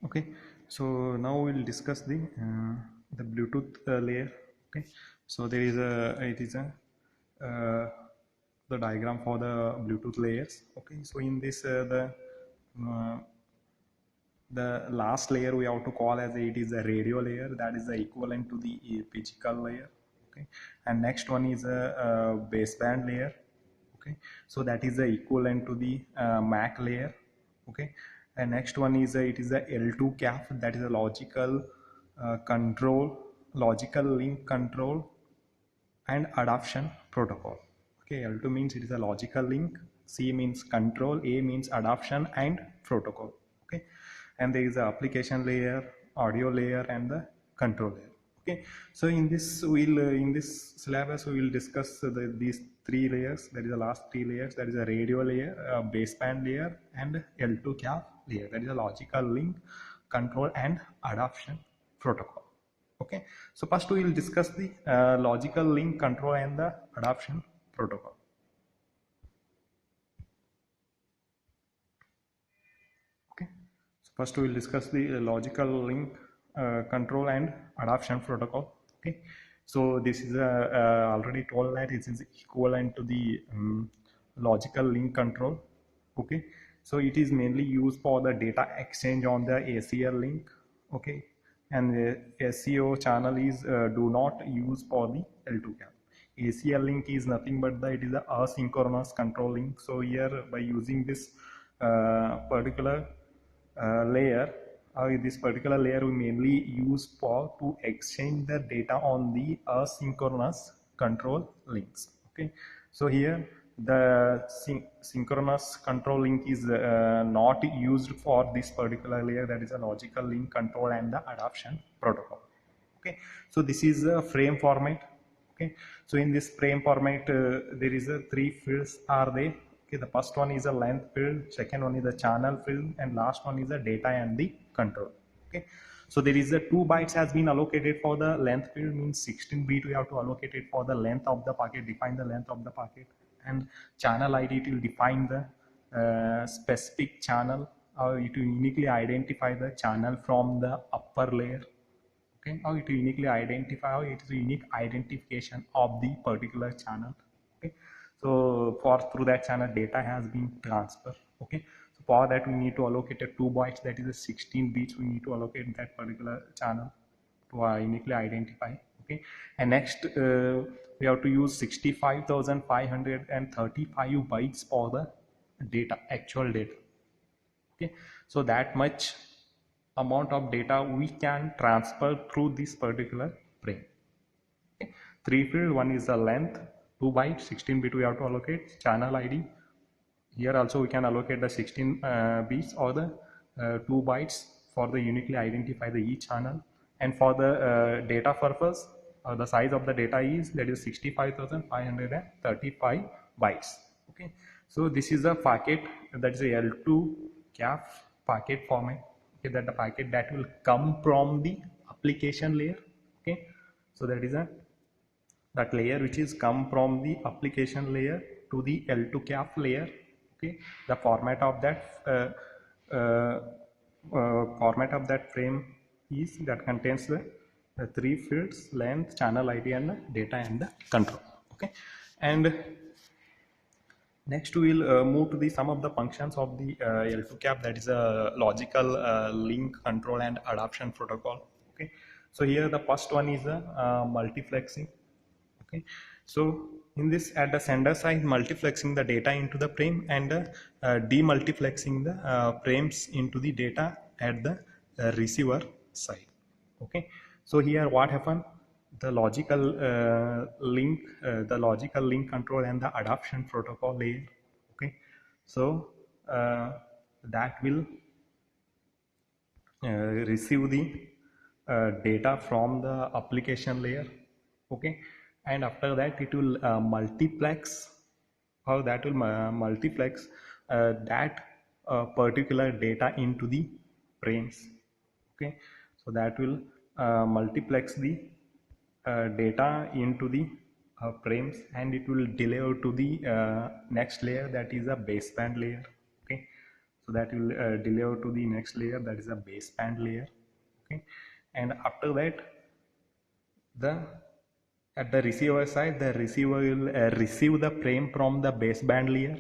Okay, so now we'll discuss the Bluetooth layer. Okay, so there is a it is a the diagram for the Bluetooth layers. Okay, so in this uh, the last layer we have to call as it is a radio layer, that is the equivalent to the physical layer. Okay, and next one is a baseband layer. Okay, so that is the equivalent to the MAC layer. Okay, and next one is it is a L2 CAF, that is a logical link control and adoption protocol. Okay, L2 means it is a logical link, C means control, A means adoption and protocol. Okay, and there is a application layer, audio layer and the control layer. Okay, so in this syllabus we will discuss these three layers. That is the last three layers, that is a radio layer, a baseband layer and L2 CAF layer, that is a logical link control and adoption protocol. Okay, so first we will discuss the logical link control and the adoption protocol. Okay, so first we will discuss the logical link control and adoption protocol. Okay, so this is already told that it is equivalent to the logical link control. Okay, so it is mainly used for the data exchange on the ACL link. Okay, and the SCO channel is do not use for the L2 CAP. ACL link is nothing but it is a asynchronous control link. So here by using this particular layer, this particular layer we mainly use for to exchange the data on the asynchronous control links. Okay, so here the synchronous control link is not used for this particular layer, that is a logical link control and the adoption protocol. Okay, so this is a frame format. Okay, so in this frame format there is a three fields are there. Okay, the first one is a length field, second one is a channel field, and last one is a data and the control. Okay, so there is a 2 bytes has been allocated for the length field, means 16 bit we have to allocate it for the length of the packet, define the length of the packet, and channel ID it will define the specific channel, or it will uniquely identify the channel from the upper layer. Okay, how it uniquely identify, how it is a unique identification of the particular channel. Okay, so for through that channel data has been transferred. Okay, so for that we need to allocate a 2 bytes, that is a 16 bits we need to allocate that particular channel to uniquely identify. Okay, and next we have to use 65,535 bytes for the data, actual data. Okay, so that much amount of data we can transfer through this particular frame. Okay, three field, one is the length, 2 bytes, 16 bit we have to allocate, channel ID. Here also we can allocate the 16 bits or the 2 bytes for the uniquely identify the each channel. And for the data purpose, the size of the data is, that is 65,535 bytes. Okay, so this is a packet, that is a L2 CAF packet format. Okay, that the packet that will come from the application layer. Okay, so that is that layer which is come from the application layer to the L2 CAF layer. Okay, the format of that frame is that contains the three fields: length, channel ID, and the data and the control. Okay, and next we will move to the some of the functions of the L2 CAP, that is a logical link control and adoption protocol. Okay, so here the first one is a multiplexing. Okay, so in this, at the sender side, multiplexing the data into the frame, and demultiplexing the frames into the data at the receiver side. Okay, so here what happened, the logical link control and the adoption protocol layer. Okay, so that will receive the data from the application layer. Okay, and after that it will multiplex, or that will multiplex that particular data into the frames. Okay, so that will multiplex the data into the frames, and it will deliver to the next layer, that is a baseband layer. Okay, So that will deliver to the next layer, that is a baseband layer. Okay, and after that, the at the receiver side, the receiver will receive the frame from the baseband layer.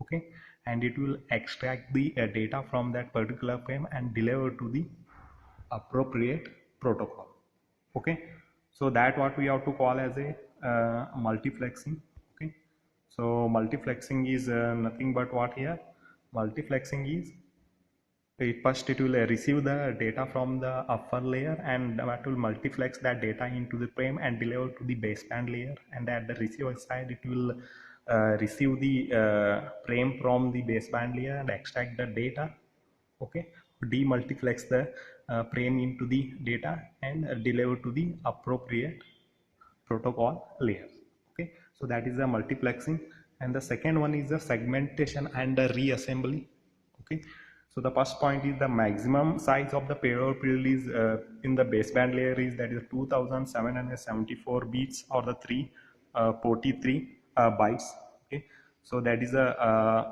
Okay, and it will extract the data from that particular frame and deliver to the appropriate protocol. Okay, so that what we have to call as a multiplexing. Okay, so multiplexing is nothing but what here, multiplexing is first it will receive the data from the upper layer, and that will multiplex that data into the frame and deliver to the baseband layer, and at the receiver side it will receive the frame from the baseband layer and extract the data. Okay, demultiplex the frame into the data and deliver to the appropriate protocol layer. Okay, so that is the multiplexing. And the second one is the segmentation and the reassembly. Okay, so the first point is the maximum size of the payload field is in the baseband layer is, that is 2774 bits or the 343 bytes. Okay, so that is a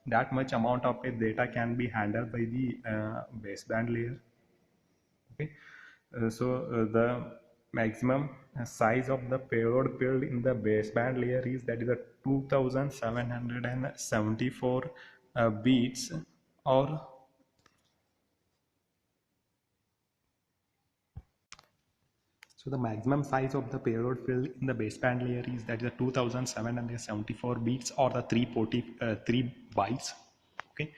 that much amount of data can be handled by the baseband layer. Okay, the maximum size of the payload field in the baseband layer is, that is a 2774 bits or so the maximum size of the payload field in the baseband layer is, that is a 2774 bits or the 343 bytes. Okay,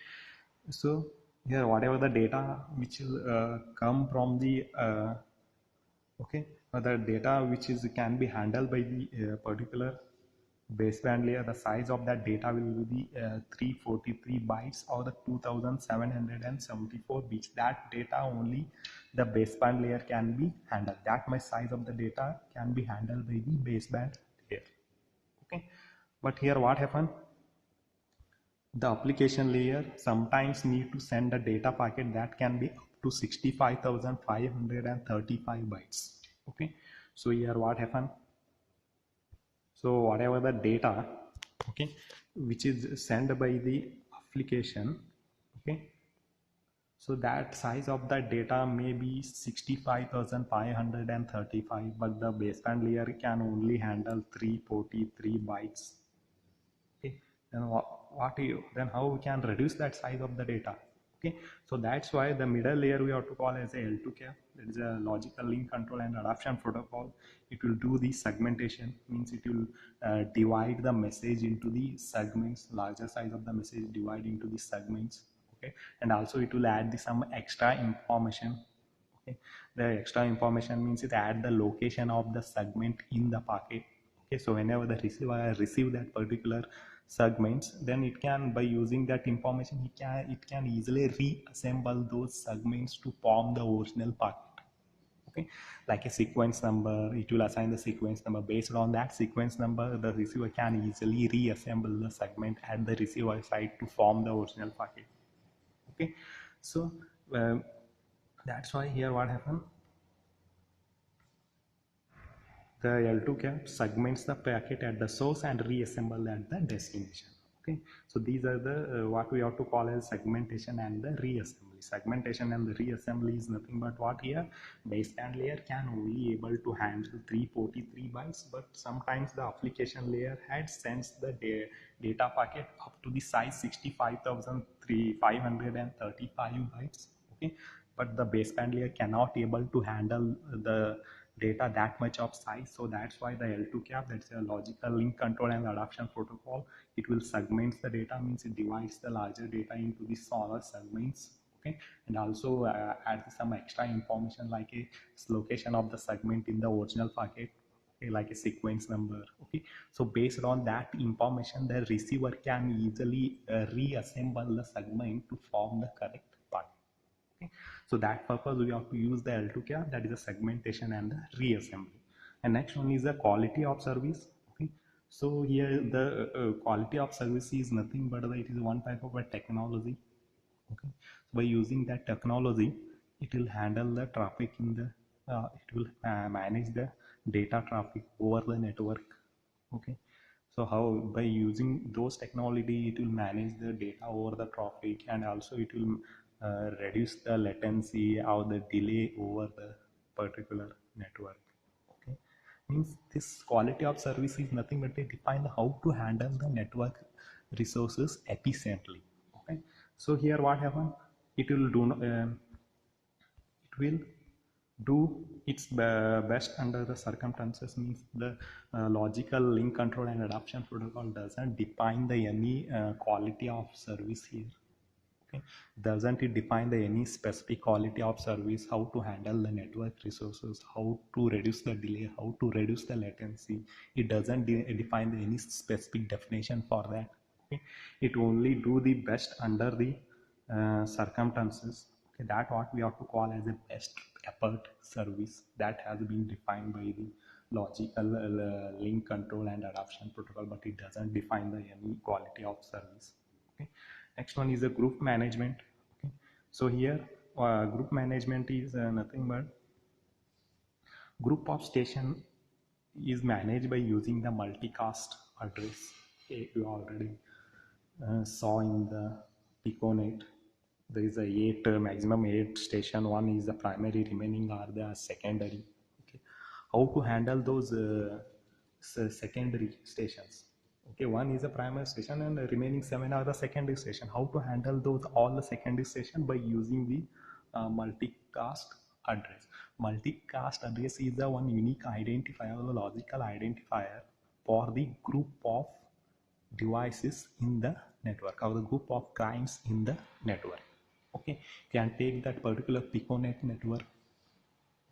so here whatever the data which will come from the okay, the data which is can be handled by the particular baseband layer, the size of that data will be 343 bytes or the 2774 bits. That data only the baseband layer can be handled. That much size of the data can be handled by the baseband layer. Okay, but here what happened, the application layer sometimes need to send a data packet that can be up to 65,535 bytes. Okay, so here what happened, so whatever the data, okay, which is sent by the application, okay, so that size of the data may be 65,535, but the baseband layer can only handle 343 bytes. Okay, then then how we can reduce that size of the data? Okay, so that's why the middle layer we have to call as a L2 cap, that is a logical link control and adaptation protocol. It will do the segmentation, means it will divide the message into the segments, larger size of the message divide into the segments. Okay, and also it will add some extra information. Okay, the extra information means it add the location of the segment in the packet. Okay, so whenever the receiver receive that particular segments, then it can, by using that information, it can easily reassemble those segments to form the original packet. Okay, like a sequence number, it will assign the sequence number. Based on that sequence number, the receiver can easily reassemble the segment at the receiver side to form the original packet. Okay, so that's why here what happened, the L2 cap segments the packet at the source and reassemble at the destination. Okay, so these are the what we have to call as segmentation and the reassembly. Segmentation and the reassembly is nothing but what here, baseband layer can only able to handle 343 bytes, but sometimes the application layer had sends the data packet up to the size 65,535 bytes. Okay, but the baseband layer cannot able to handle the data that much of size. So that's why the L2 cap, that's a logical link control and adaptation protocol, it will segment the data, means it divides the larger data into the smaller segments. Okay, and also add some extra information like a location of the segment in the original packet, okay, like a sequence number. Okay, so based on that information, the receiver can easily reassemble the segment to form the correct packet. Okay, so that purpose we have to use the L2 cap, that is the segmentation and the reassembly. And next one is the quality of service. Okay, so here the quality of service is nothing but it is one type of a technology. Okay, so by using that technology, it will handle the traffic in the it will manage the data traffic over the network. Okay, So how, by using those technology, it will manage the data over the traffic, and also it will reduce the latency or the delay over the particular network. Okay, means this quality of service is nothing but they define how to handle the network resources efficiently. Okay, so here what happen, it will do it will do its best under the circumstances, means the logical link control and adoption protocol doesn't define the any quality of service here. Okay, doesn't it define the any specific quality of service, how to handle the network resources, how to reduce the delay, how to reduce the latency. It doesn't define the any specific definition for that. Okay, it only do the best under the circumstances. Okay, that what we have to call as a best effort service that has been defined by the logical link control and adoption protocol, but it doesn't define the any quality of service. Okay, next one is a group management. Okay, so here group management is nothing but group of station is managed by using the multicast address. Okay, you already saw in the Piconet. There is a maximum 8 station. One is the primary, remaining are the secondary. Okay, how to handle those secondary stations? Okay, one is a primary station and the remaining 7 are the secondary station. How to handle those all the secondary station? By using the multicast address. Multicast address is the one unique identifier, the logical identifier for the group of devices in the network, or the group of clients in the network. Okay, can take that particular Piconet network.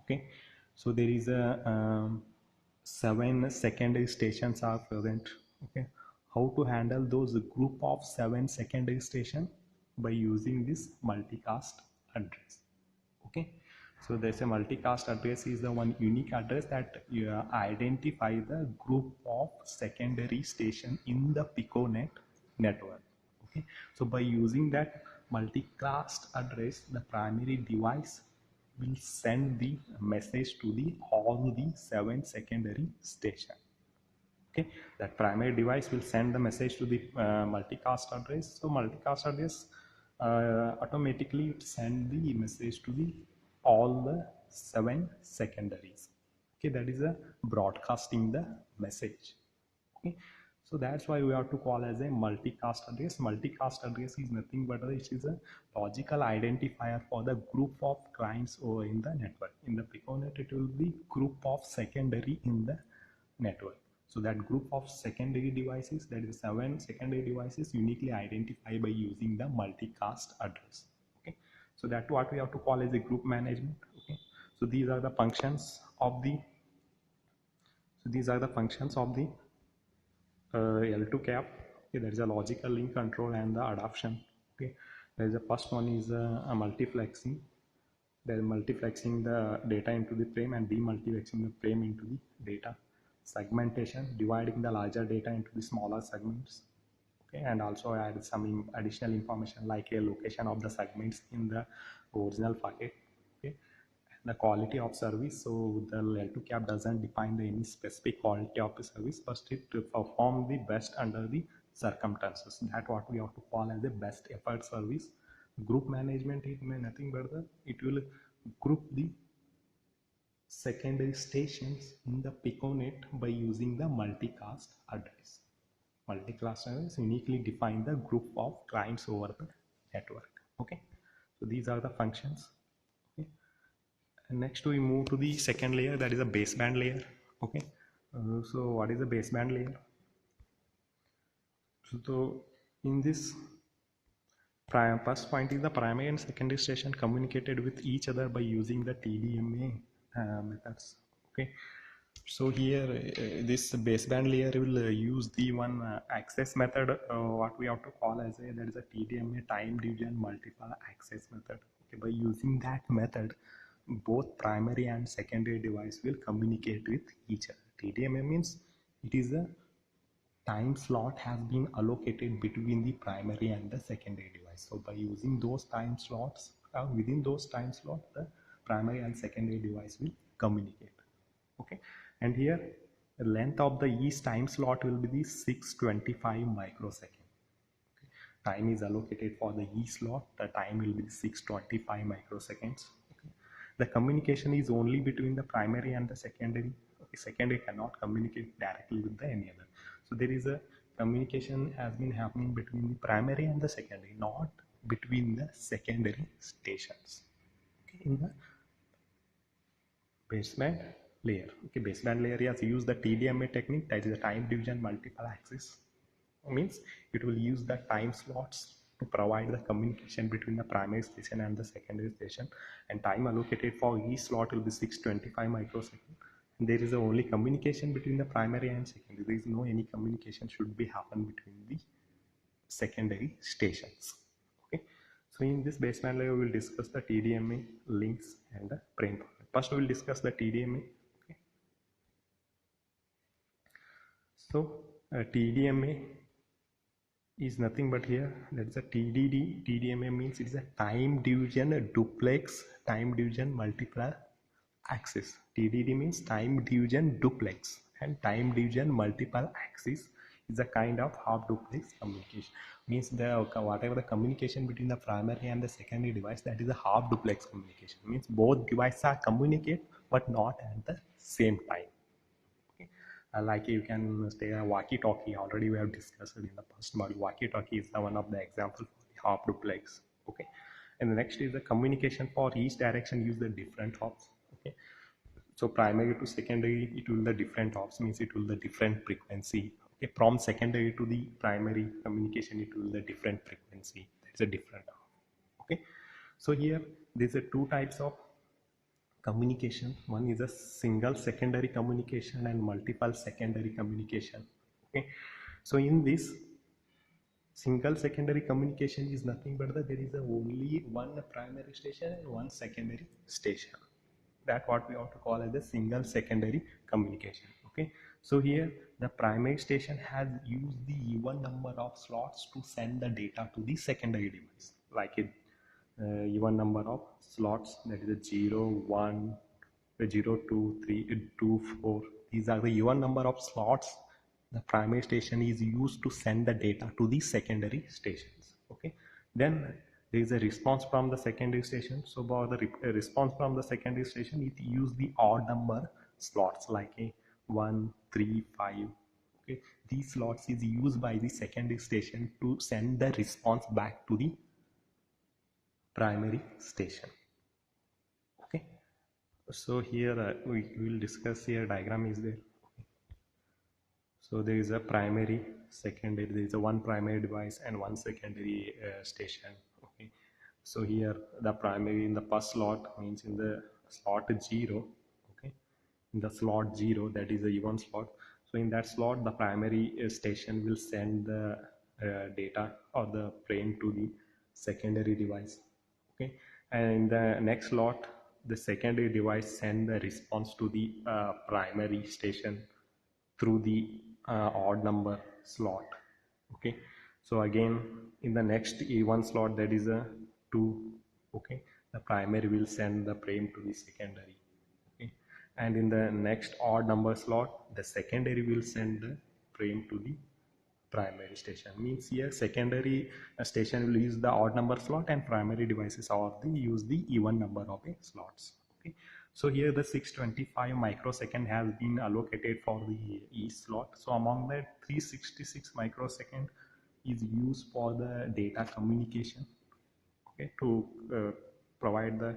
Okay, so there is a 7 secondary stations are present. Okay, how to handle those group of 7 secondary station? By using this multicast address. Okay, so there's a multicast address is the one unique address that identify the group of secondary station in the Piconet network. Okay, so by using that multicast address, the primary device will send the message to the all the 7 secondary station. Okay, that primary device will send the message to the multicast address. So multicast address automatically send the message to the all the 7 secondaries. Okay, that is a broadcasting the message. Okay, so that's why we have to call as a multicast address. Multicast address is nothing but it is a logical identifier for the group of clients over in the network. In the Piconet, it will be group of secondary in the network. So that group of secondary devices, that is 7 secondary devices, uniquely identified by using the multicast address. Okay, so that's what we have to call as a group management. Okay, so these are the functions of the L2 cap. Okay, there is a logical link control and the adoption. Okay, there is the first one is a multiplexing. There is multiplexing the data into the frame and demultiplexing the frame into the data. Segmentation, dividing the larger data into the smaller segments. Okay, and also add some additional information like a location of the segments in the original packet. Okay, the quality of service. So the L2 cap doesn't define the any specific quality of the service, but it perform the best under the circumstances. That what we have to call as the best effort service. Group management, it may nothing but it will group the secondary stations in the Piconet by using the multicast address. Multicast address uniquely define the group of clients over the network. Okay, so these are the functions. Okay, and next we move to the second layer, that is a baseband layer. Okay, so what is the baseband layer? So in this first point is the primary and secondary station communicated with each other by using the TDMA methods. Okay, so here this baseband layer will use the one access method, what we have to call as a, that is a TDMA, time division multiple access method. Okay, by using that method, both primary and secondary device will communicate with each other. TDMA means it is a time slot has been allocated between the primary and the secondary device. So by using those time slots, within those time slots, the primary and secondary device will communicate. Okay, and here the length of the each time slot will be the 625 microsecond. Time is allocated for the E slot, the time will be 625 microseconds. Okay. The communication is only between the primary and the secondary. Okay. Secondary cannot communicate directly with the any other. So there is a communication has been happening between the primary and the secondary, not between the secondary stations. Okay. In the baseband layer. Okay, baseband layer has used the TDMA technique, that is the time division multiple access. Means it will use the time slots to provide the communication between the primary station and the secondary station, and time allocated for each slot will be 625 microseconds. And there is only communication between the primary and secondary. There is no any communication should be happen between the secondary stations. Okay, so in this baseband layer we will discuss the TDMA links and the frame format. First we will discuss the TDMA. Okay, so TDMA is nothing but here, that is a TDD. TDMA means it is a time division duplex time division multiplier axis. TDD means time division duplex, and time division multiple axis is a kind of half duplex communication. Means the whatever the communication between the primary and the secondary device, that is a half duplex communication. Means both devices are communicate but not at the same time. Like you can say a walkie-talkie, already we have discussed in the past module. Walkie-talkie is one of the example for the half duplex. Okay, and the next is the communication for each direction use the different hops. Okay, so primary to secondary it will the different hops, means it will the different frequency. Okay, from secondary to the primary communication it will the different frequency, that's a different hop. Okay, so here there's a two types of communication. One is a single secondary communication and multiple secondary communication. Okay, so in this single secondary communication is nothing but that there is only one primary station and one secondary station. That what we have to call as a single secondary communication. Okay, so here the primary station has used the even number of slots to send the data to the secondary device, like it even number of slots, that is a 0, 1, 0, 2, 3, 2, 4. These are the even number of slots the primary station is used to send the data to the secondary stations. Okay, then there is a response from the secondary station. So for the response from the secondary station, it use the odd number slots like a 1, 3, 5. Okay, these slots is used by the secondary station to send the response back to the primary station. Okay, so here we will discuss here diagram is there. Okay. So there is a primary, secondary, there is a one primary device and one secondary station. Okay, so here the primary in the first slot means in the slot 0. Okay, in the slot 0, that is a even slot. So in that slot the primary station will send the data or the frame to the secondary device. Okay, and in the next slot the secondary device send the response to the primary station through the odd number slot. Okay, so again in the next even slot, that is a 2. Okay, the primary will send the frame to the secondary. Okay, and in the next odd number slot the secondary will send the frame to the primary station. Means here secondary station will use the odd number slot and primary devices or the use the even number of slots. Okay, so here the 625 microsecond has been allocated for the each slot. So among that 366 microsecond is used for the data communication. Okay, to provide the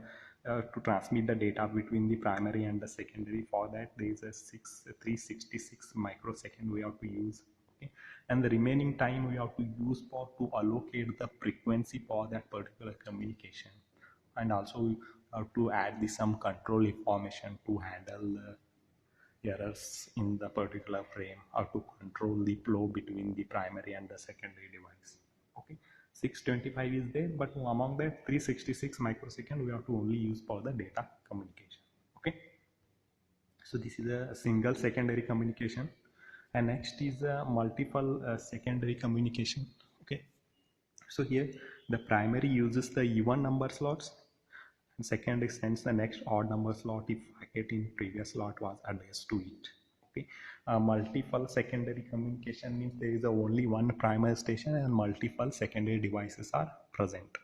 to transmit the data between the primary and the secondary. For that there is a 366 microsecond we have to use. Okay, and the remaining time we have to use for to allocate the frequency for that particular communication, and also we have to add the some control information to handle the errors in the particular frame or to control the flow between the primary and the secondary device. Okay, 625 is there, but among that 366 microsecond we have to only use for the data communication. Okay, so this is a single secondary communication. And next is multiple secondary communication. Okay, so here the primary uses the even number slots and secondary sends the next odd number slot if packet in previous slot was addressed to it. Okay, multiple secondary communication means there is only one primary station and multiple secondary devices are present.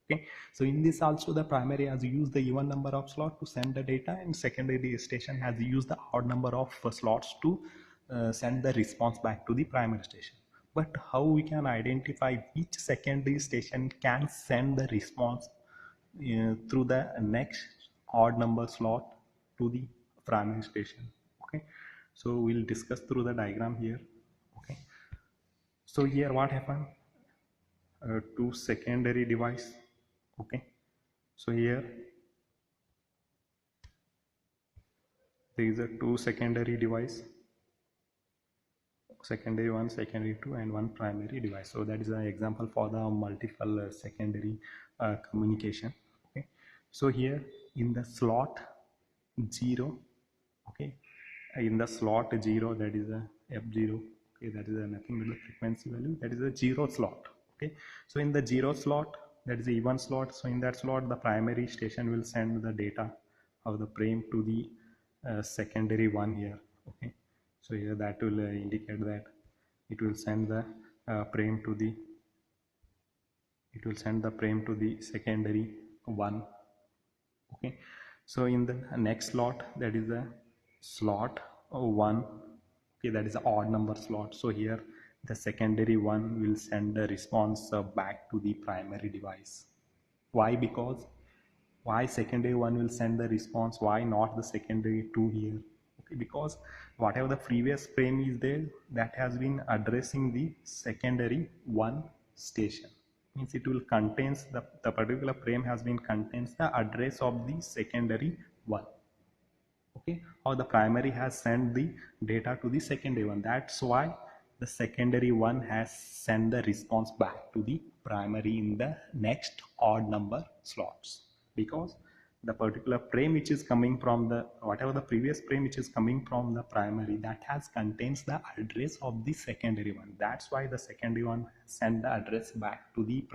Okay, so in this also the primary has used the even number of slots to send the data, and secondary station has used the odd number of slots to send the response back to the primary station. But how we can identify which secondary station can send the response through the next odd number slot to the primary station? Okay, so we'll discuss through the diagram here. Okay, so here what happened, to secondary device. Okay, so here there is a two secondary device, secondary one, secondary two, and one primary device. So that is an example for the multiple secondary communication. Okay, so here in the slot 0, okay, in the slot 0, that is a f0. Okay, that is a nothing but the frequency value, that is a 0 slot. Okay, so in the 0 slot, that is a even slot, so in that slot the primary station will send the data of the frame to the secondary one here. Okay, so here that will indicate that it will send the frame to the secondary one. Okay, so in the next slot, that is the slot 1. Okay, that is the odd number slot. So here the secondary one will send the response back to the primary device. Why? Because why secondary one will send the response, why not the secondary 2 here? Okay, because whatever the previous frame is there, that has been addressing the secondary 1 station, means it will contains the particular frame has been contains the address of the secondary 1. Okay, or the primary has sent the data to the secondary one, that's why the secondary one has sent the response back to the primary in the next odd number slots, because the particular frame which is coming from the whatever the previous frame which is coming from the primary, that has contains the address of the secondary one, that's why the secondary one send the address back to the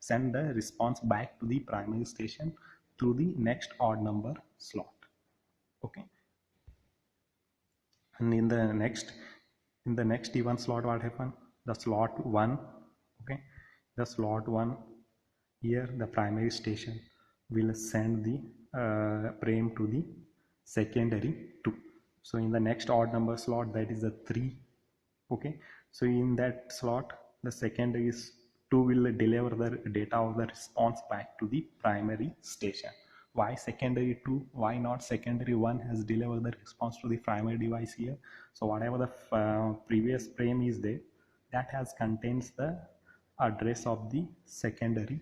send the response back to the primary station through the next odd number slot. Okay, and in the next even slot, what happened, the slot 1. Okay, the slot 1, here the primary station will send the frame to the secondary 2. So in the next odd number slot, that is a 3. Okay, so in that slot the secondary is 2 will deliver the data of the response back to the primary station. Why secondary 2, why not secondary 1 has delivered the response to the primary device here? So whatever the previous frame is there, that has contains the address of the secondary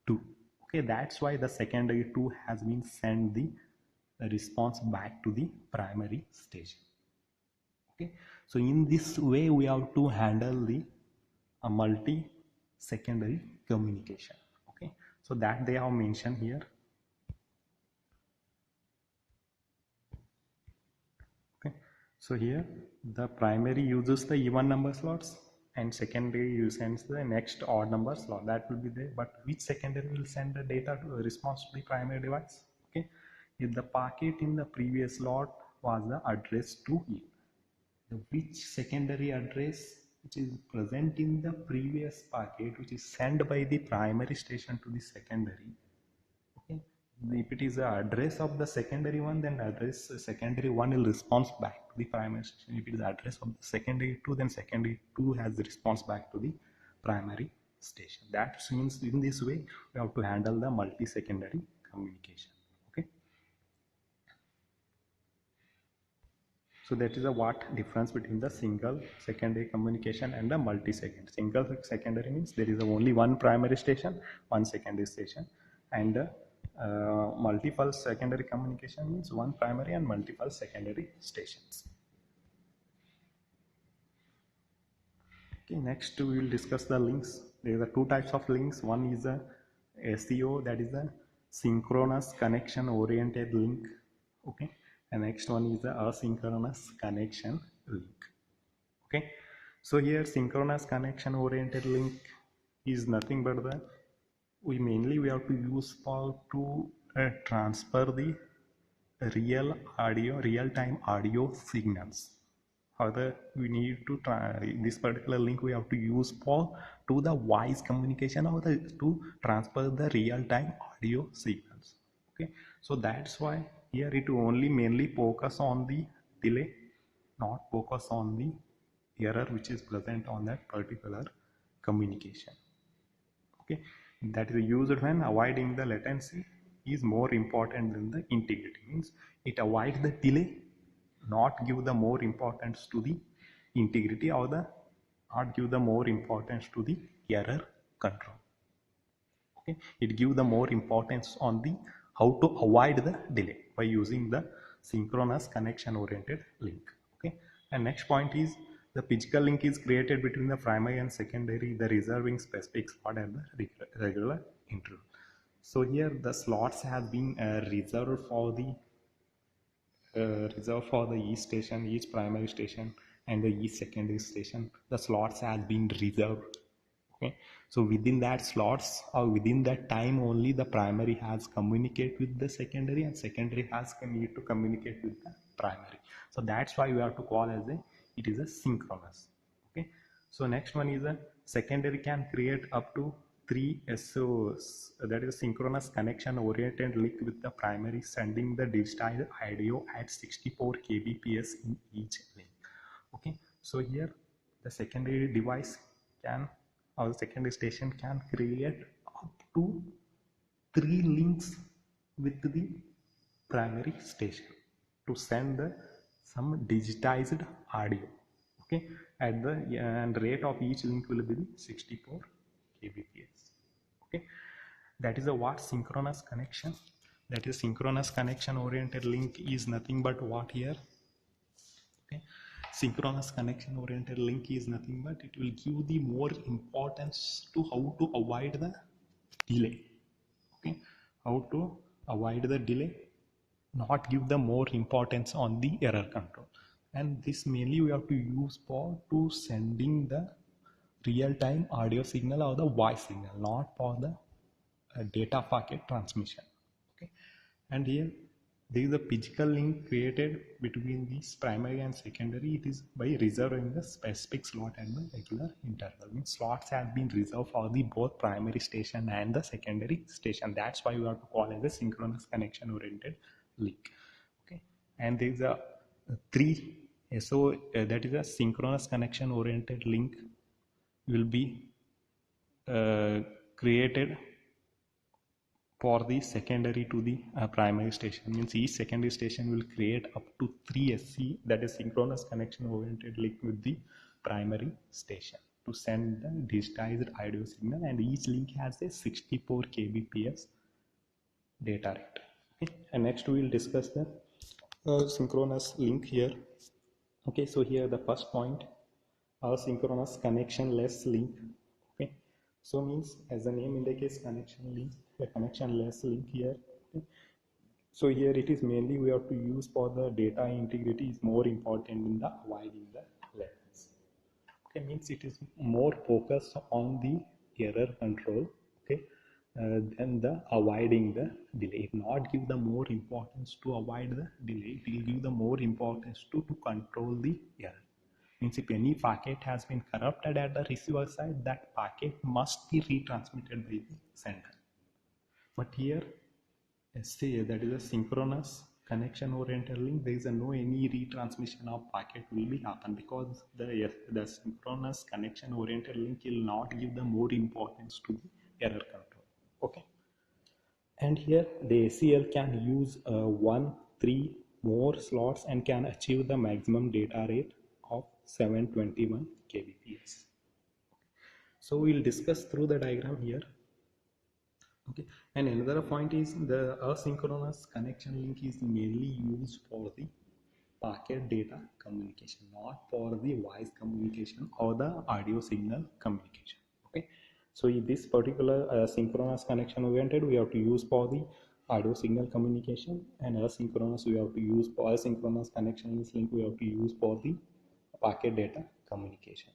2. Okay, that's why the secondary 2 has been sent the response back to the primary station. Okay, so in this way we have to handle the multi secondary communication. Okay, so that they have mentioned here. Okay, so here the primary uses the even number slots and secondary sends the next odd number slot, that will be there. But which secondary will send the data to response to the primary device? Okay, if the packet in the previous slot was the address to it, which secondary address which is present in the previous packet which is sent by the primary station to the secondary. Okay, if it is the address of the secondary one, then address secondary one will response back to the primary station. If it is the address of the secondary 2, then secondary 2 has the response back to the primary station. That means in this way we have to handle the multi-secondary communication. Okay, so that is a what difference between the single secondary communication and the multi-secondary. Single secondary means there is only one primary station, one secondary station, and multiple secondary communication means one primary and multiple secondary stations. Okay, next we will discuss the links. There are two types of links. One is a SCO, that is a synchronous connection oriented link. Okay, and next one is the asynchronous connection link. Okay, so here synchronous connection oriented link is nothing but the we have to use for to transfer the real-time audio signals. However, we need to try this particular link we have to use for to the voice communication or to transfer the real-time audio signals. Okay, so that's why here it only mainly focus on the delay, not focus on the error which is present on that particular communication. Okay, that is used when avoiding the latency is more important than the integrity. Means it avoids the delay, not give the more importance to the integrity, or the not give the more importance to the error control. Okay, it gives the more importance on the how to avoid the delay by using the synchronous connection oriented link. Okay, and next point is the physical link is created between the primary and secondary, the reserving specific slot at the regular interval. So here the slots have been reserved for the each station, each primary station, and the each secondary station. The slots has been reserved. Okay, so within that slots or within that time only the primary has communicate with the secondary, and secondary has need to communicate with the primary. So that's why we have to call as it is a synchronous. Okay, so next one is a secondary can create up to 3 SOs, that is synchronous connection oriented link with the primary, sending the digitized audio at 64 kbps in each link. Okay, so here the secondary device can, or the secondary station can create up to 3 links with the primary station to send some digitized audio. Okay, at the and rate of each link will be 64 kbps. Okay, that is a what synchronous connection. That is synchronous connection oriented link is nothing but what here. Okay, synchronous connection oriented link is nothing but it will give the more importance to how to avoid the delay. Okay, how to avoid the delay, not give the more importance on the error control. And this mainly we have to use for to sending the real-time audio signal or the voice signal, not for the data packet transmission. Okay, and here there is a physical link created between these primary and secondary. It is by reserving the specific slot at the regular interval. Means slots have been reserved for the both primary station and the secondary station. That's why we have to call as a synchronous connection oriented link. Okay, and there is a 3 SO that is a synchronous connection oriented link will be created for the secondary to the primary station. Means each secondary station will create up to 3 SC, that is synchronous connection oriented link with the primary station to send the digitized audio signal, and each link has a 64 kbps data rate. Okay, and next we will discuss the synchronous link here. Okay, so here the first point, asynchronous connectionless link. Okay, so means as the name indicates, connection link, a connectionless link here. Okay, so here it is mainly we have to use for the data integrity is more important in the avoiding the latency. Okay, means it is more focused on the error control. Okay, than the avoiding the delay. It not give the more importance to avoid the delay. It will give the more importance to control the error. Means if any packet has been corrupted at the receiver side, that packet must be retransmitted by the sender. But here, say that is a synchronous connection oriented link, there is no any retransmission of packet will be happen, because the synchronous connection oriented link will not give the more importance to the error control. Okay, and here the ACL can use 3 more slots and can achieve the maximum data rate of 721 kbps. So we will discuss through the diagram here. Okay, and another point is the asynchronous connection link is mainly used for the packet data communication, not for the voice communication or the audio signal communication. Okay, so in this particular synchronous connection oriented, we have to use for the audio signal communication, and asynchronous we have to use for asynchronous connection link we have to use for the packet data communication.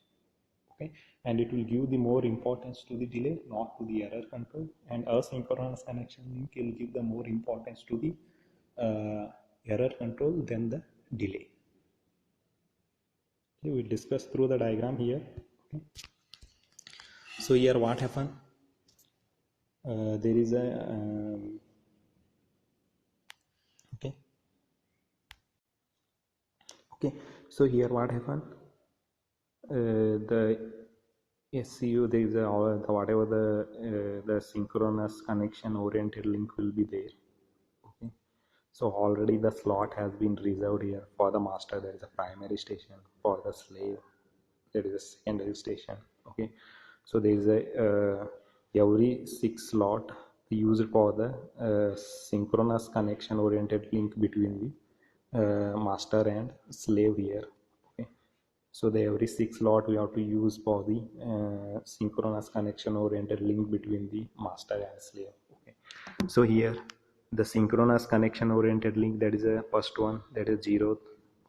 Okay, and it will give the more importance to the delay, not to the error control, and asynchronous connection link will give the more importance to the error control, then the delay. Okay, we discuss through the diagram here. Okay. So here what happened? There is a okay. So here what happened? The SCU, there is a whatever the synchronous connection oriented link will be there. Okay. So already the slot has been reserved here for the master. There is a primary station. For the slave, there is a secondary station. Okay. So there is a every 6 slot used for the synchronous connection oriented link between the master and slave here. Okay. So the every 6 slot we have to use for the synchronous connection oriented link between the master and slave. Okay. So here the synchronous connection oriented link, that is a first one, that is 0th.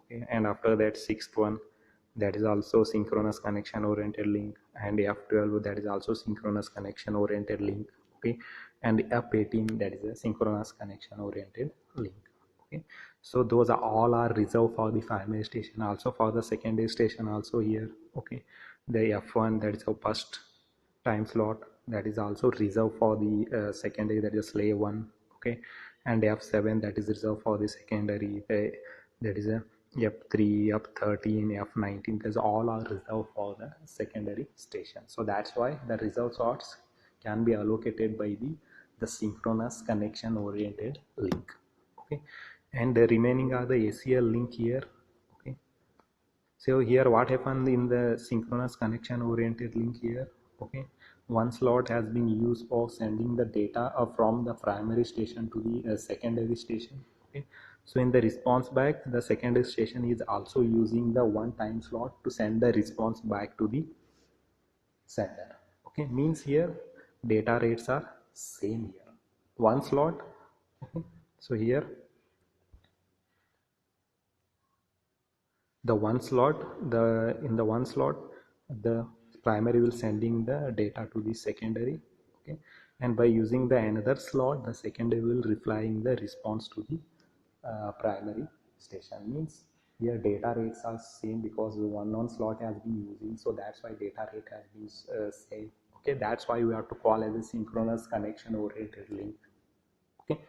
Okay. And after that 6th one, that is also synchronous connection oriented link, and F12, that is also synchronous connection oriented link. Okay. And F18, that is a synchronous connection oriented link. Okay. So those are all are reserved for the primary station, also for the secondary station also here. Okay. The F1, that is a first time slot, that is also reserved for the secondary, that is slave 1. Okay. And F7, that is reserved for the secondary, that is a F3, F13, F19, these all are reserved for the secondary station. So that's why the reserve slots can be allocated by the synchronous connection oriented link. Okay. And the remaining are the ACL link here. Okay. So here what happened in the synchronous connection oriented link here? Okay. One slot has been used for sending the data from the primary station to the secondary station. Okay. So in the response back, the secondary station is also using the one time slot to send the response back to the sender. Okay, means here data rates are same here. One slot. Okay. So here the one slot, in the one slot, the primary will sending the data to the secondary. Okay. And by using the another slot, the secondary will replying the response to the primary station. Means here data rates are same because the one slot has been using, so that's why data rate has been same. Okay, that's why we have to call as a synchronous connection oriented link. Okay.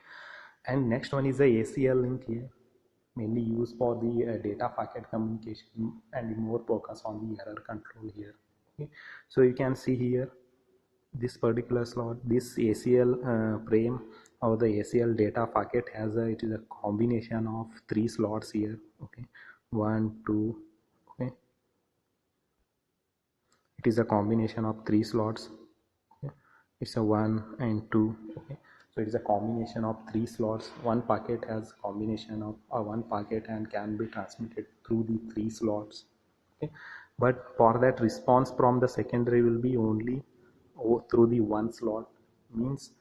And next one is the ACL link here, mainly used for the data packet communication and more focus on the error control here. Okay. So you can see here this particular slot, this ACL frame or the ACL data packet has it is a combination of 3 slots here. Okay, 1 2. Okay, it is a combination of 3 slots. Okay. It's a 1 and 2. Okay, so it is a combination of 3 slots. One packet has combination of one packet and can be transmitted through the 3 slots. Okay, but for that response from the secondary will be only through the one slot. Means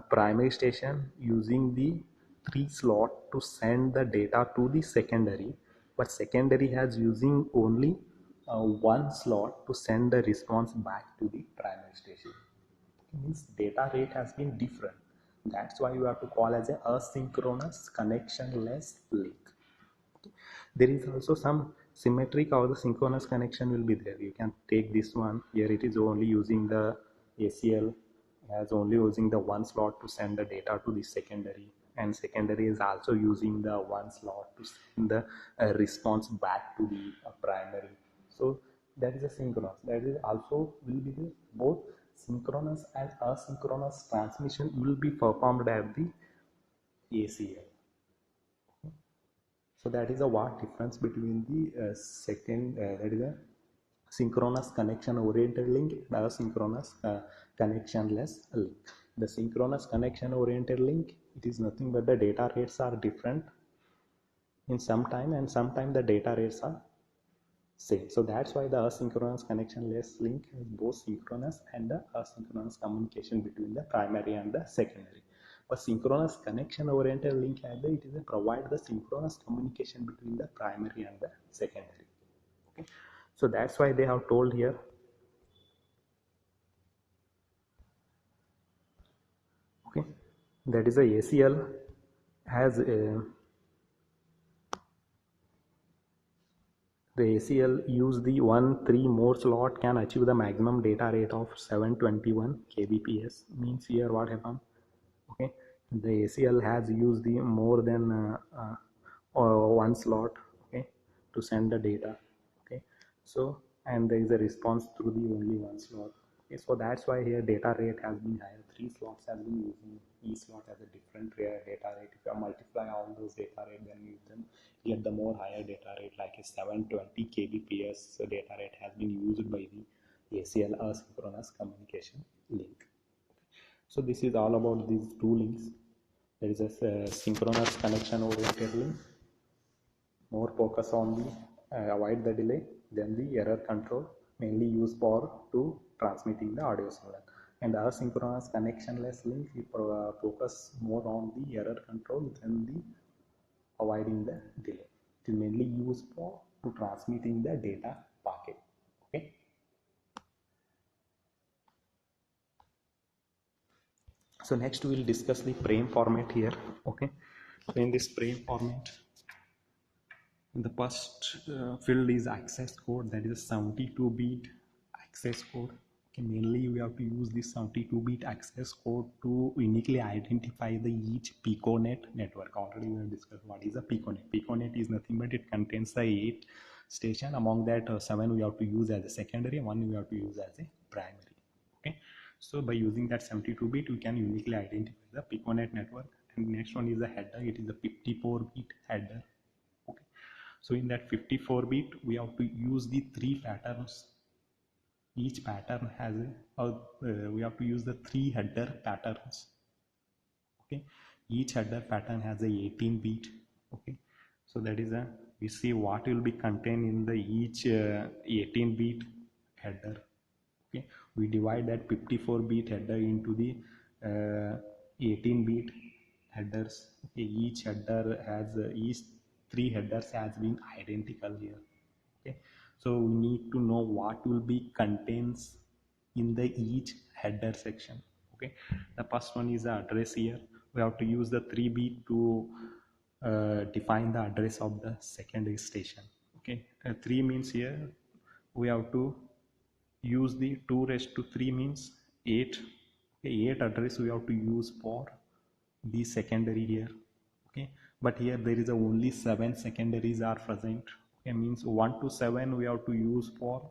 primary station using the 3 slot to send the data to the secondary, but secondary has using only one slot to send the response back to the primary station. Means data rate has been different. That's why you have to call as a asynchronous connectionless link. There is also some symmetric or the synchronous connection will be there. You can take this one here, it is only using the ACL as only using the one slot to send the data to the secondary, and secondary is also using the one slot to send the response back to the primary. So that is a synchronous, that is also will be the both synchronous and asynchronous transmission will be performed at the ACL. So that is a what difference between the second that is a synchronous connection oriented link and asynchronous connectionless link. The synchronous connection oriented link, it is nothing but the data rates are different in some time, and sometime the data rates are same. So that's why the asynchronous connectionless link is both synchronous and the asynchronous communication between the primary and the secondary. But synchronous connection oriented link it is a provide the synchronous communication between the primary and the secondary. Okay. So that's why they have told here. Okay, that is a ACL has The ACL use the 3 more slot can achieve the maximum data rate of 721 kbps. Means here what happened? Okay, the ACL has used the more than one slot, okay, to send the data. Okay, so and there is a response through the only one slot. Okay, so that's why here data rate has been higher. 3 slots has been using each slot as a different data rate. If you multiply all those data rate, then you can get the more higher data rate, like a 720 kbps data rate has been used by the ACL asynchronous communication link. So this is all about these two links. There is a synchronous connection oriented link, more focus on the avoid the delay, then the error control, mainly used for to transmitting the audio signal. And asynchronous connectionless link, we focus more on the error control than the avoiding the delay. It is mainly used for to transmitting the data packet. Okay. So next we will discuss the frame format here. Okay, so in this frame format, the first field is access code, that is a 72-bit access code. Okay, mainly we have to use this 72-bit access code to uniquely identify the each Piconet network. Already we have discussed what is a Piconet. Piconet is nothing but it contains the 8 station. Among that 7 we have to use as a secondary, 1 we have to use as a primary. Okay, so by using that 72-bit we can uniquely identify the Piconet network. And next one is the header. It is a 54-bit header. Okay, so in that 54-bit we have to use the 3 patterns. Each pattern has we have to use the 3 header patterns. Okay, each header pattern has a 18-bit. Okay, so that is a, we see what will be contained in the each 18-bit header. Okay, we divide that 54-bit header into the 18-bit headers. Okay, each header has each 3 headers has been identical here. Okay, so we need to know what will be contains in the each header section. Okay, the first one is the address. Here we have to use the 3-bit to define the address of the secondary station. Okay, 3 means here we have to use the 2 raised to 3 means 8. Okay, 8 address we have to use for the secondary here. Okay, but here there is only 7 secondaries are present. Okay, means 1 to 7 we have to use for,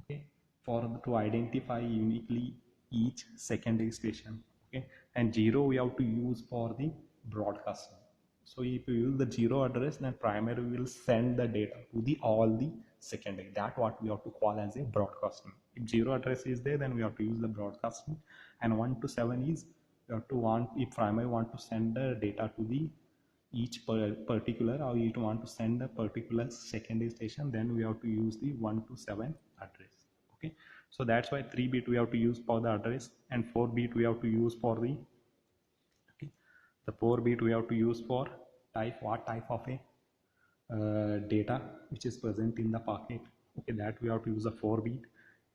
okay, for to identify uniquely each secondary station. Okay, and 0 we have to use for the broadcasting. So if you use the 0 address, then primary will send the data to the all the secondary. That what we have to call as a broadcasting. If 0 address is there, then we have to use the broadcasting. And 1 to 7 is you have to want, if primary want to send the data to the each particular, or you want to send a particular secondary station, then we have to use the 1 to 7 address. Okay, so that's why 3-bit we have to use for the address, and 4-bit we have to use for the, okay, the 4-bit we have to use for type, what type of a data which is present in the packet. Okay, that we have to use a 4-bit.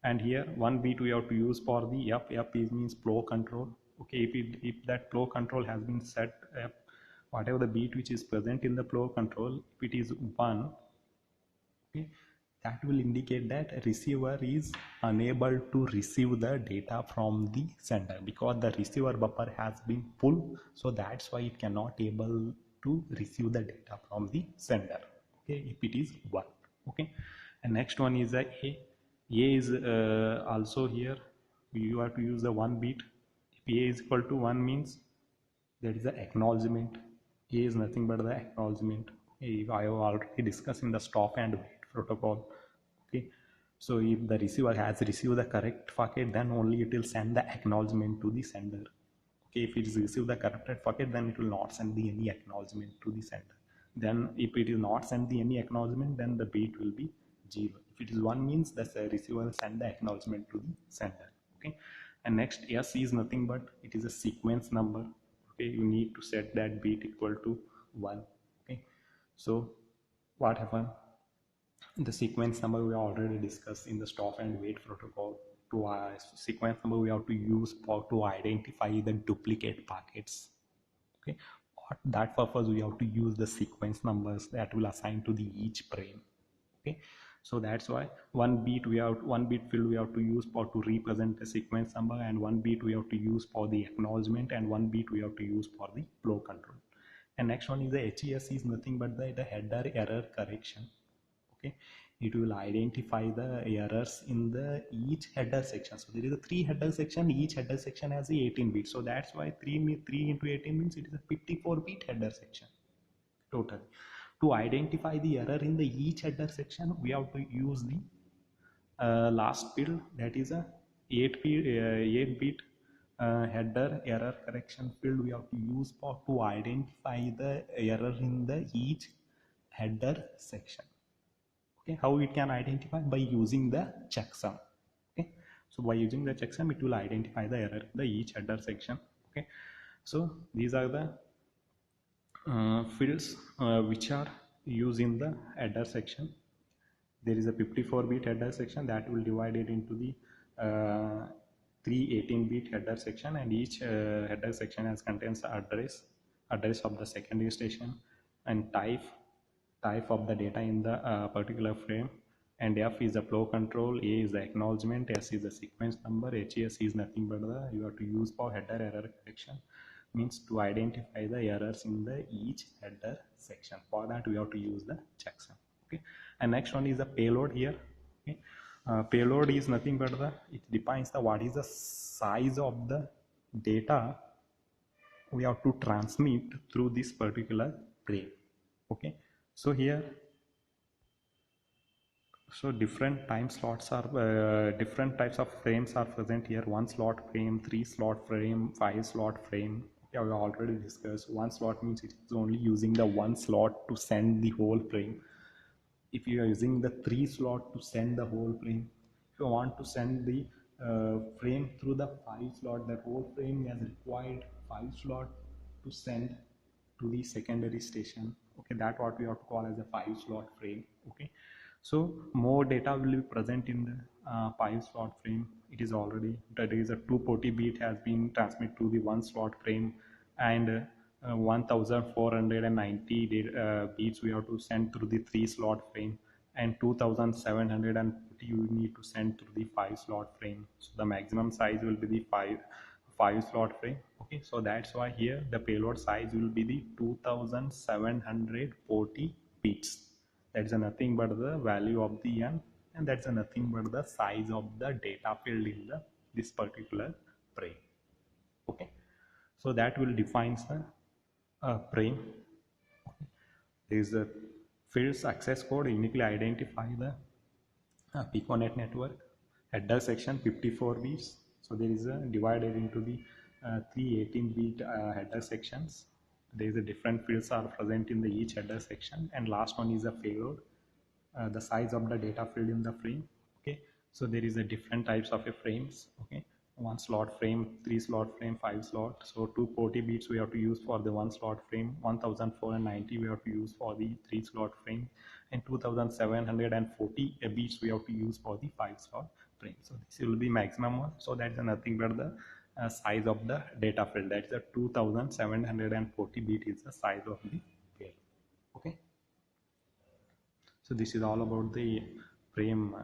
And here 1-bit we have to use for the F. F means flow control. Okay, if that flow control has been set up, whatever the bit which is present in the flow control, if it is 1, okay, that will indicate that receiver is unable to receive the data from the sender, because the receiver buffer has been full. So that's why it cannot able to receive the data from the sender. Okay, if it is 1. Okay, and next one is the A. A is also here you have to use the 1-bit. If A is equal to 1 means that is the acknowledgement. A is nothing but the acknowledgement. Okay, I have already discussed in the stop and wait protocol. Okay, so if the receiver has received the correct packet, then only it will send the acknowledgement to the sender. Okay, if it is received the corrected packet, then it will not send the any acknowledgement to the sender. Then if it is not send the any acknowledgement, then the bit will be 0. If it is 1 means the receiver will send the acknowledgement to the sender. Okay, and next S is nothing but it is a sequence number. Okay, you need to set that bit equal to 1. Okay, so what happened, the sequence number we already discussed in the stop and wait protocol. To sequence number we have to use for to identify the duplicate packets. Okay, for that purpose we have to use the sequence numbers that will assign to the each frame. Okay, so that's why one bit field we have to use for to represent the sequence number, and one bit we have to use for the acknowledgement, and one bit we have to use for the flow control. And next one is the HES is nothing but the header error correction. Okay, it will identify the errors in the each header section. So there is a 3 header section, each header section has a 18 bit, so that's why 3 into 18 means it is a 54 bit header section total. To identify the error in the each header section, we have to use the last field, that is a 8 bit header error correction field we have to use for to identify the error in the each header section. Okay, how it can identify? By using the checksum. Okay, so by using the checksum it will identify the error in the each header section. Okay, so these are the fields which are used in the header section. There is a 54-bit header section that will divide it into the 3 18-bit header section, and each header section has contains the address of the secondary station, and type of the data in the particular frame, and F is the flow control, A is the acknowledgement, S is the sequence number, HES is nothing but the you have to use for header error correction, means to identify the errors in the each header section. For that we have to use the checksum. Okay, and next one is the payload here. Okay, payload is nothing but it defines the what is the size of the data we have to transmit through this particular frame. Okay, so here, so different time slots are different types of frames are present here. 1 slot frame, 3 slot frame, 5 slot frame. Okay, we already discussed 1 slot means it is only using the 1 slot to send the whole frame. If you are using the 3 slot to send the whole frame, if you want to send the frame through the 5 slot, that whole frame has required 5 slot to send to the secondary station. Okay, that what we have to call as a 5 slot frame. Okay, so more data will be present in the 5 slot frame. It is already, that is a 240 bit has been transmitted to the 1 slot frame, and 1490 beats we have to send through the 3 slot frame, and 2740 you need to send through the 5 slot frame. So the maximum size will be the 5 slot frame. Okay, so that's why here the payload size will be the 2740 bits. That's nothing but the value of the n, and that's nothing but the size of the data field in this particular frame. Okay, so that will define the frame. There is a fields access code uniquely identify the Piconet network. Header section 54 bits. So there is a divided into the 3 18-bit header sections. There is a different fields are present in the each header section, and last one is a payload, the size of the data field in the frame. Okay, so there is a different types of frames. Okay, 1 slot frame, 3 slot frame, 5 slot. So 240 bits we have to use for the 1 slot frame, 1490 we have to use for the 3 slot frame, and 2740 bits we have to use for the 5 slot frame. So this will be maximum one. So that's nothing but the size of the data field. That's the 2740 bit is the size of the field. Okay, so this is all about the frame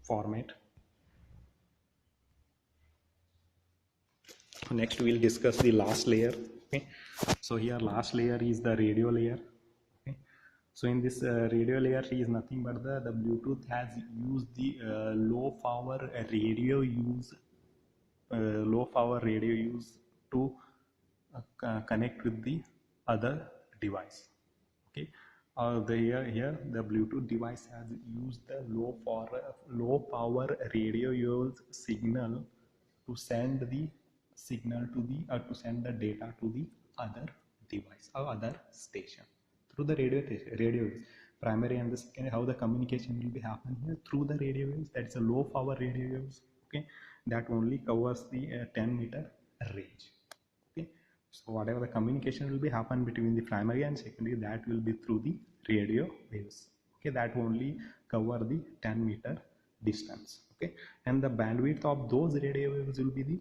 format. Next we'll discuss the last layer. Okay, so here last layer is the radio layer. Okay, so in this radio layer is nothing but the Bluetooth has used the low power radio use to connect with the other device. Okay, here the Bluetooth device has used the low power radio use signal to send the signal to the to send the data to the other device or other station through the radio waves. Primary and the secondary, how the communication will be happening here through the radio waves. That's a low power radio waves. Okay, that only covers the 10 meter range. Okay, so whatever the communication will be happen between the primary and secondary, that will be through the radio waves. Okay, that only cover the 10 meter distance. Okay, and the bandwidth of those radio waves will be the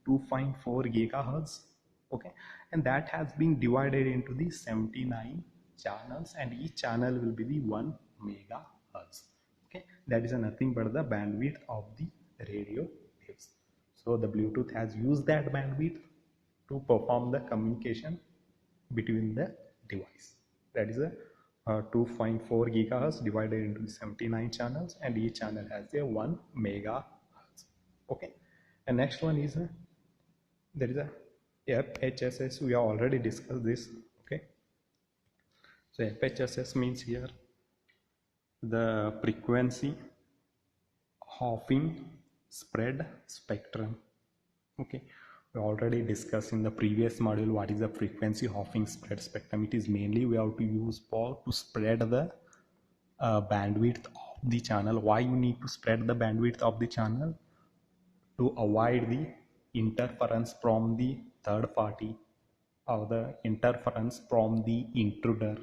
2.4 gigahertz. Okay, and that has been divided into the 79 channels, and each channel will be the 1 megahertz. hertz. Okay, that is nothing but the bandwidth of the radio waves. So the Bluetooth has used that bandwidth to perform the communication between the device. That is a 2.4 gigahertz divided into 79 channels, and each channel has a 1 megahertz. Okay, and next one is there is a FHSS. We have already discussed this. Okay, so FHSS means here the frequency hopping spread spectrum. Okay, we already discussed in the previous module what is the frequency hopping spread spectrum. It is mainly we have to use for to spread the bandwidth of the channel. Why you need to spread the bandwidth of the channel? To avoid the interference from the third party or the interference from the intruder.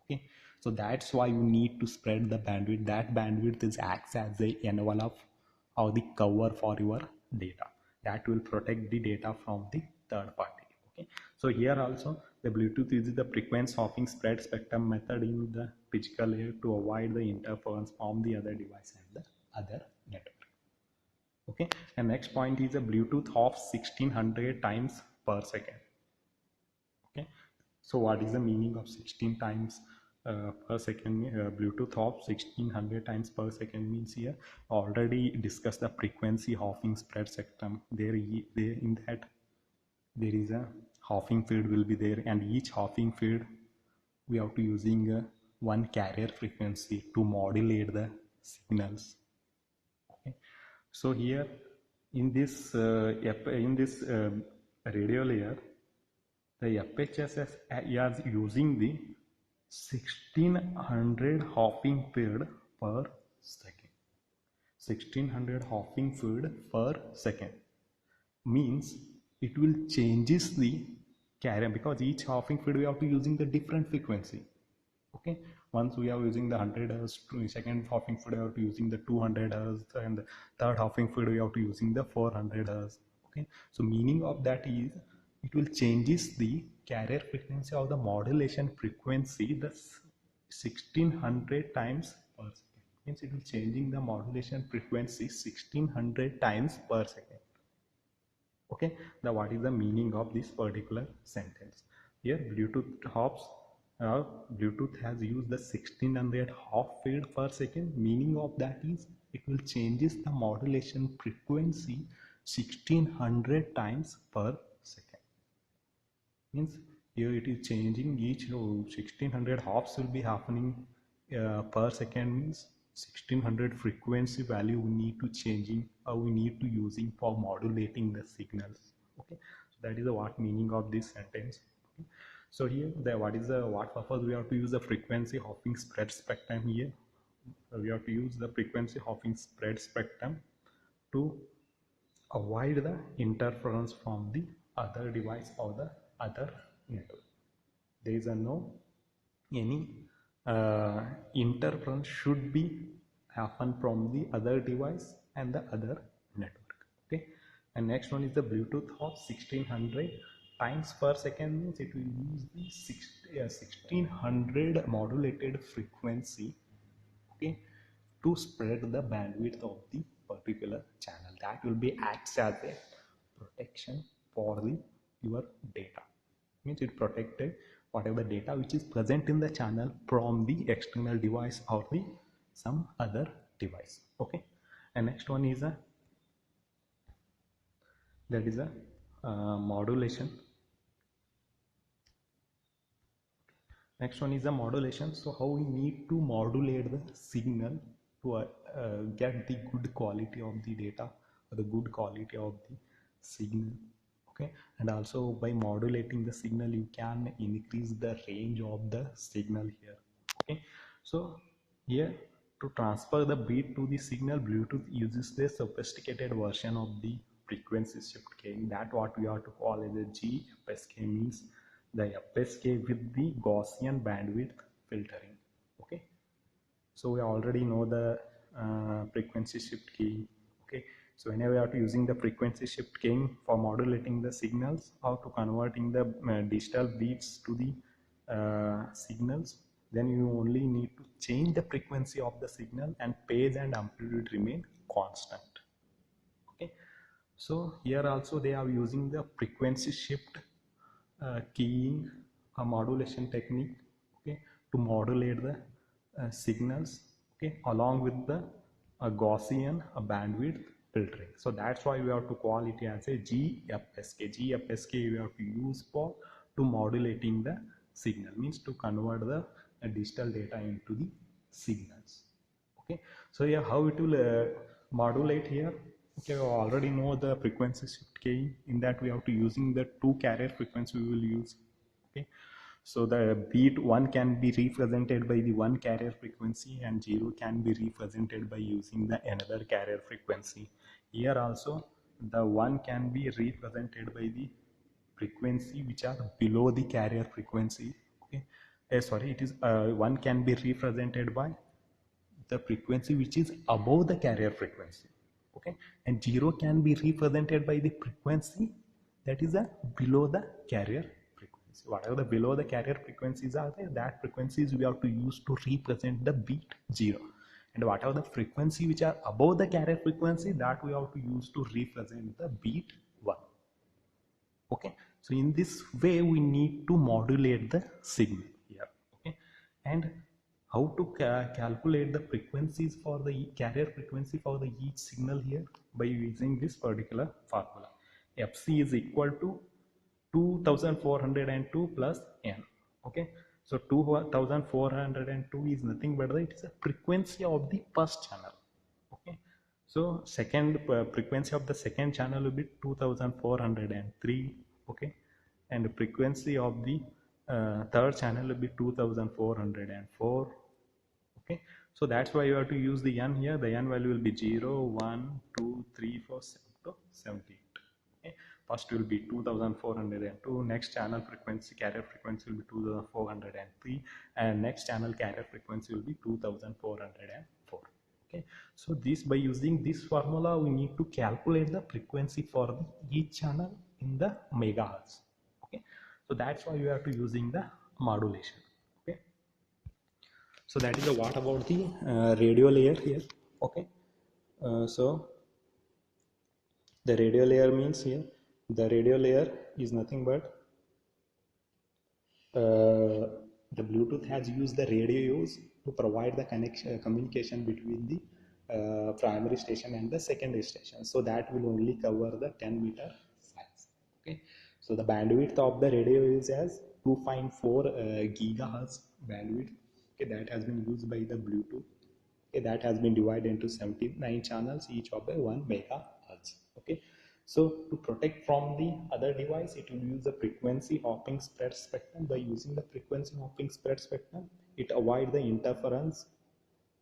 Okay, so that's why you need to spread the bandwidth. That bandwidth is acts as the envelope or the cover for your data that will protect the data from the third party. Okay, so here also the Bluetooth uses the frequency hopping spread spectrum method in the physical layer to avoid the interference from the other device and the other network. Okay, and next point is a Bluetooth of 1600 times per second. Okay, so what is the meaning of 16 times per second? Bluetooth of 1600 times per second means here already discussed the frequency hopping spread spectrum. There in that there is a hopping field will be there, and each hopping field we have to using one carrier frequency to modulate the signals. Okay, so here in this radio layer, the FHSS is using the 1600 hopping field per second. 1600 hopping field per second means it will changes the carrier, because each hopping field we have to using the different frequency. Okay, once we are using the 100 hertz, second hopping field we have to using the 200 hertz, and the third hopping field we have to using the 400 hertz. Okay, so meaning of that is it will changes the carrier frequency or the modulation frequency the 1600 times per second. Means it will changing the modulation frequency 1600 times per second. Okay, now what is the meaning of this particular sentence? Here Bluetooth has used the 1600 hop field per second. Meaning of that is it will changes the modulation frequency 1600 times per second. Means here it is changing each 1600 hops will be happening per second, means 1600 frequency value we need to changing or we need to using for modulating the signals. Okay, so that is the what meaning of this sentence. Okay. So here what purpose we have to use the frequency hopping spread spectrum. Here we have to use the frequency hopping spread spectrum to avoid the interference from the other device or the other network. There is no any interference should be happen from the other device and the other network. Okay, and next one is the Bluetooth of 1600 times per second, means it will use the 1600 modulated frequency. Okay, to spread the bandwidth of the particular channel. That will be acts as a protection for your data. Means it protected whatever data which is present in the channel from the external device or the some other device. Okay, and next one is modulation. Next one is the modulation. So how we need to modulate the signal to get the good quality of the data or the good quality of the signal. Okay, and also by modulating the signal you can increase the range of the signal here. Okay, so here to transfer the beat to the signal, Bluetooth uses the sophisticated version of the frequency shift keying, that what we are to call as a GFSK, means the FSK with the Gaussian bandwidth filtering. Okay, so we already know the frequency shift keying. Okay, so whenever we are using the frequency shift keying for modulating the signals or to converting the digital beats to the signals, then you only need to change the frequency of the signal and phase and amplitude remain constant. Okay, so here also they are using the frequency shift keying a modulation technique, okay, to modulate the signals, okay, along with the Gaussian bandwidth filtering. So that's why we have to call it as a GFSK. GFSK we have to use for to modulating the signal, means to convert the digital data into the signals. Okay, so yeah, how it will modulate here. Okay, we already know the frequency shift keying. In that we have to using the 2 carrier frequency we will use. Okay, so the beat 1 can be represented by the 1 carrier frequency and 0 can be represented by using the another carrier frequency. Here also the 1 can be represented by the frequency which are below the carrier frequency. Okay, sorry, it is 1 can be represented by the frequency which is above the carrier frequency. Okay, and 0 can be represented by the frequency that is below the carrier frequency. Whatever the below the carrier frequencies are there, that frequencies we have to use to represent the beat 0, and whatever the frequency which are above the carrier frequency, that we have to use to represent the beat 1. Okay, so in this way we need to modulate the signal here. Okay, and how to calculate the frequencies for the carrier frequency for the each signal here by using this particular formula. Fc is equal to 2402 plus n. Okay, so 2402 is nothing but it is a frequency of the first channel. Okay, so second frequency of the second channel will be 2403. Okay, and the frequency of the third channel will be 2404. Okay, so that's why you have to use the n here. The n value will be 0, 1, 2, 3, 4, 78. Okay, first will be 2402, next channel frequency carrier frequency will be 2403, and next channel carrier frequency will be 2404. Okay, so this, by using this formula we need to calculate the frequency for the each channel in the megahertz. Okay, so that's why you have to using the modulation. Okay, so that is the what about the radio layer here. Okay, so the radio layer means here the radio layer is nothing but the Bluetooth has used the radios to provide the communication between the primary station and the secondary station. So that will only cover the 10-meter size. Okay, so the bandwidth of the radio is as 2.4 gigahertz bandwidth. Okay, that has been used by the Bluetooth. Okay, that has been divided into 79 channels, each of 1 megahertz. Okay, so to protect from the other device, it will use the frequency hopping spread spectrum. By using the frequency hopping spread spectrum, it avoids the interference,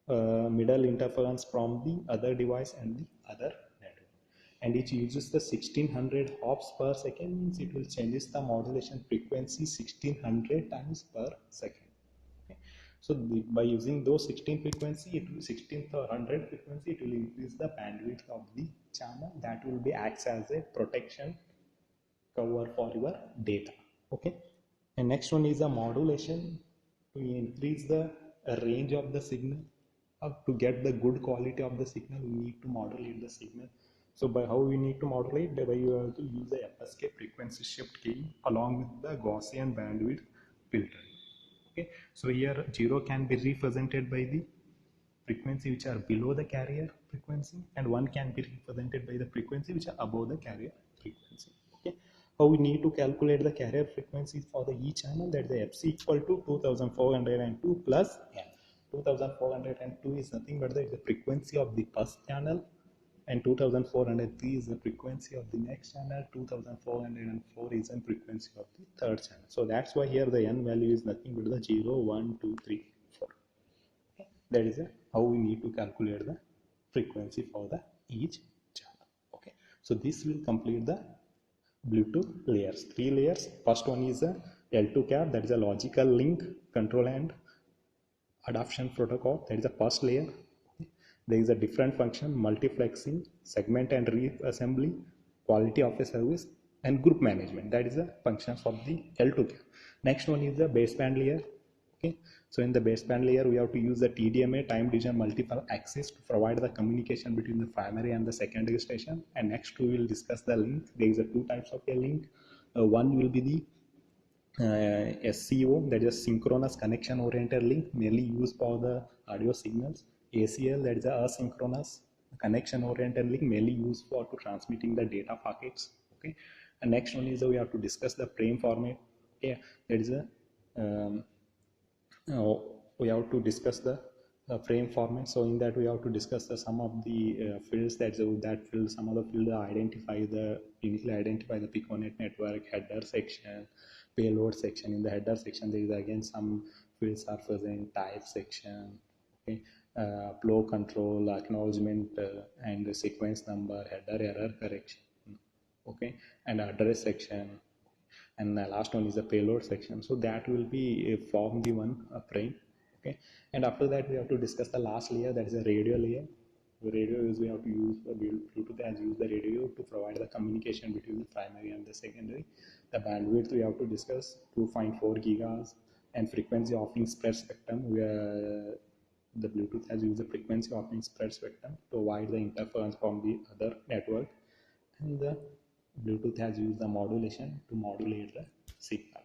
middle interference from the other device and the other network. And it uses the 1600 hops per second, means it will changes the modulation frequency 1600 times per second. Okay, so by using those 1600 frequency, it will increase the bandwidth of the channel. That will be acts as a protection cover for your data. Okay, and next one is a modulation to increase the range of the signal. To get the good quality of the signal, we need to modulate the signal. So by how we need to modulate, by you have to use the FSK frequency shift key along with the Gaussian bandwidth filter. Okay, so here 0 can be represented by the frequency which are below the carrier frequency, and 1 can be represented by the frequency which are above the carrier frequency. Okay, how we need to calculate the carrier frequencies for the each channel, that the Fc equal to 2402 plus n. 2402 is nothing but the frequency of the first channel, and 2403 is the frequency of the next channel, 2404 is the frequency of the third channel. So that's why here the n value is nothing but the 0, 1, 2, 3, 4. Okay, that is how we need to calculate the frequency for the each channel. Okay, so this will complete the Bluetooth layers, 3 layers. First one is a L2 CAP, that is a logical link, control and adoption protocol, that is the first layer. There is a different function, multiplexing, segment and reassembly, quality of a service, and group management. That is the functions of the L2 CAP. Next one is the baseband layer. Okay, so in the baseband layer, we have to use the TDMA, time division multiple access, to provide the communication between the primary and the secondary station. And next we will discuss the link. There is a two types of a link. One will be the SCO, that is a synchronous connection oriented link, mainly used for the audio signals. ACL, that is a asynchronous connection oriented link, mainly used for to transmitting the data packets. Okay, and next one is we have to discuss the frame format. Okay, that is a we have to discuss the frame format. So in that we have to discuss the some of the fields that field, some of the field initially identify the Piconet network header section, payload section. In the header section there is again some fields are present, type section, okay, flow control, acknowledgement, and the sequence number, header error correction, okay, and address section, and the last one is the payload section. So that will be form the one frame. Okay, and after that we have to discuss the last layer, that is a radio layer. The radio is we have to use Bluetooth has used the radio to provide the communication between the primary and the secondary. The bandwidth we have to discuss 2.4 gigahertz, and frequency offering spread spectrum where the Bluetooth has used the frequency offering spread spectrum to avoid the interference from the other network, and the Bluetooth has used the modulation to modulate the signal.